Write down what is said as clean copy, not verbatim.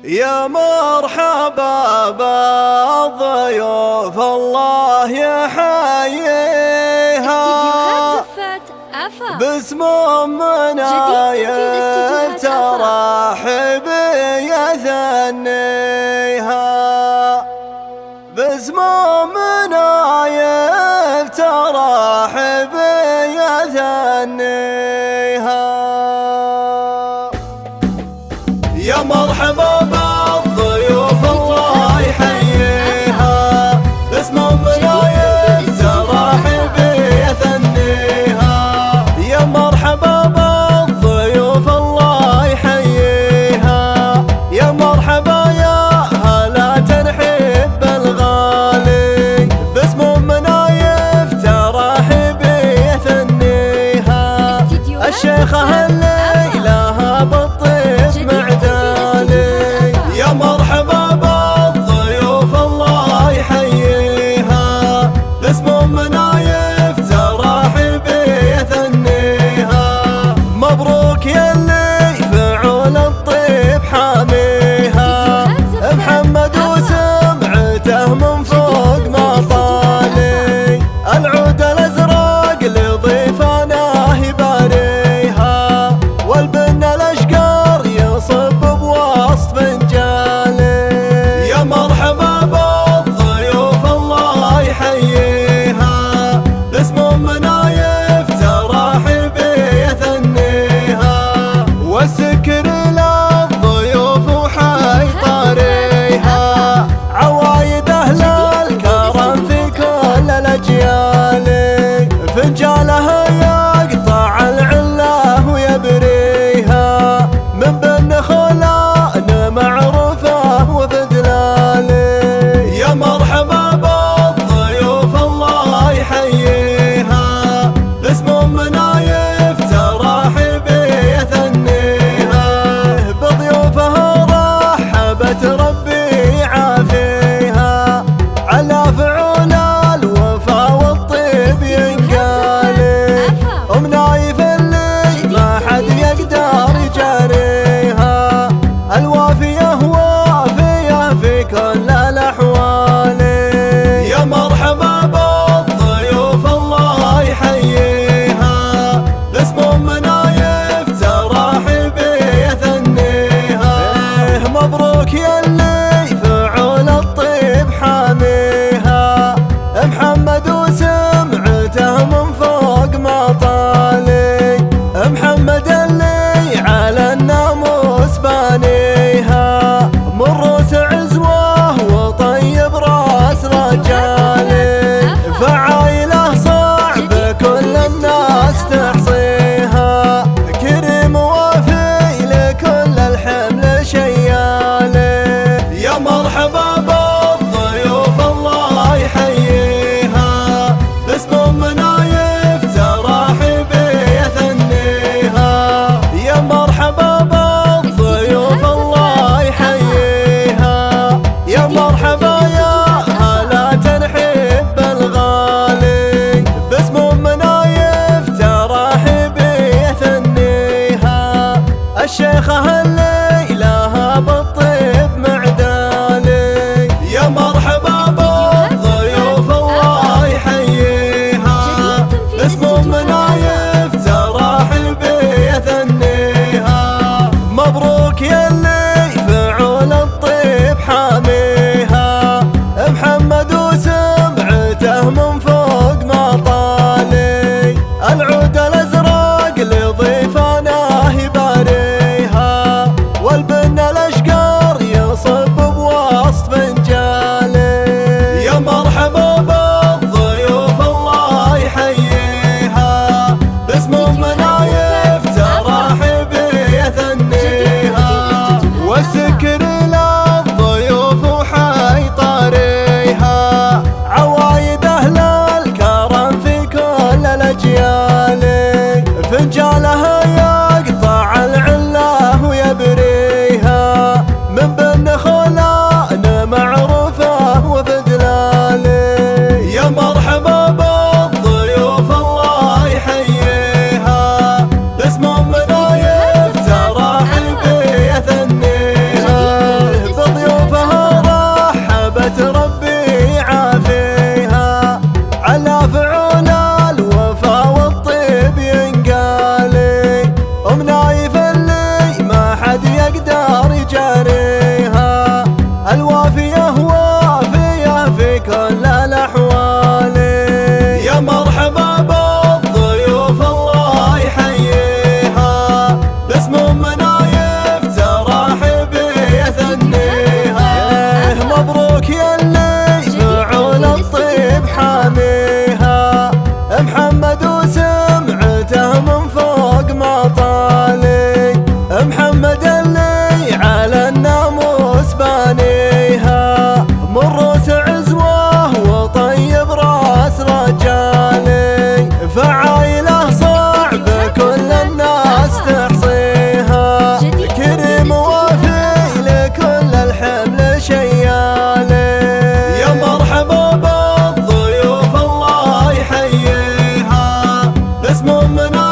يا مرحبا بالضيوف الله يحييها باسم منايف ترحب يثنيها باسم منايف ترحب يثنيها يا مرحبا بالضيوف الله يحييها باسم منايف ترحب يثنيها يا مرحبا بالضيوف الله يحييها يا مرحبا يا هلا ترحب بالغالي باسم منايف ترحب يثنيها الشيخة الليلة بالطيب معدالي يا مرحبا بالضيوف الله يحييها باسم منايف ترحب يثنيها مبروك يلي فعول الطيب حاميها محمد وسمعته من فوق ما طالي العود الازرق لضيفانه يباريها والبن الاشقر يصب بوسط فنجالي يا مرحبا بالضيوف الله يحييها باسم منايف ترحب يثنيها والسكر للضيوف وحي طاريها عوايد اهل الكرم في كل الاجيال فنجالها يقطع العله ويبريها من بن خلان معروفه وفدلالي يا مرحبا بالضيوف الله يحييها باسم منايف ترحب يثنيها بضيوفها رحبت ربي يعافيها على فعول الوفا والطيب ينقالي منايف اللي ما حد يقدر يجاريها الوافية وافية في كل الأحوال يا مرحبا بالضيوف الله يحييها باسم منايف ترحب يثنيها مبروك يلي فعول الطيب حاميها محمد وسمعته من فوق ما طالي محمد اللي على الناموس بانيها من روس عزوه وطيب راس رجالي فعايله صعب كل الناس تحصيها كريم وافي لكل الحمل شيالي يا مرحبا بالضيوف الله يحييها باسم منايف ترحب يثنيها يا مرحبا بالضيوف الله يحييها يا مرحبا يا هلا ترحب بالغالي باسم منايف ترحب يثنيها الشيخة الليلة بالطيب معدالي يا مرحبا بالضيوف الله يحييها باسم منايف ترحب يثنيها مبروك يلي فعول الطيب حاميها محمد وسمعته من فوق ما طالي العود الازرق لضيفانه يباريها والبن الاشقر يصب بوسط فنجالي يا مرحبا بالضيوف الله يحييها باسم منايف ترحب يثنيها والسكر للضيوف وحي طاريها عوايد اهل الكرم في كل الاجيال فنجالها يقطع العله ويبريها من بن خلان معروفه وفدلالي يا مرحبا بالضيوف الله يحييها باسم منايف ترحب يثنيها اسم من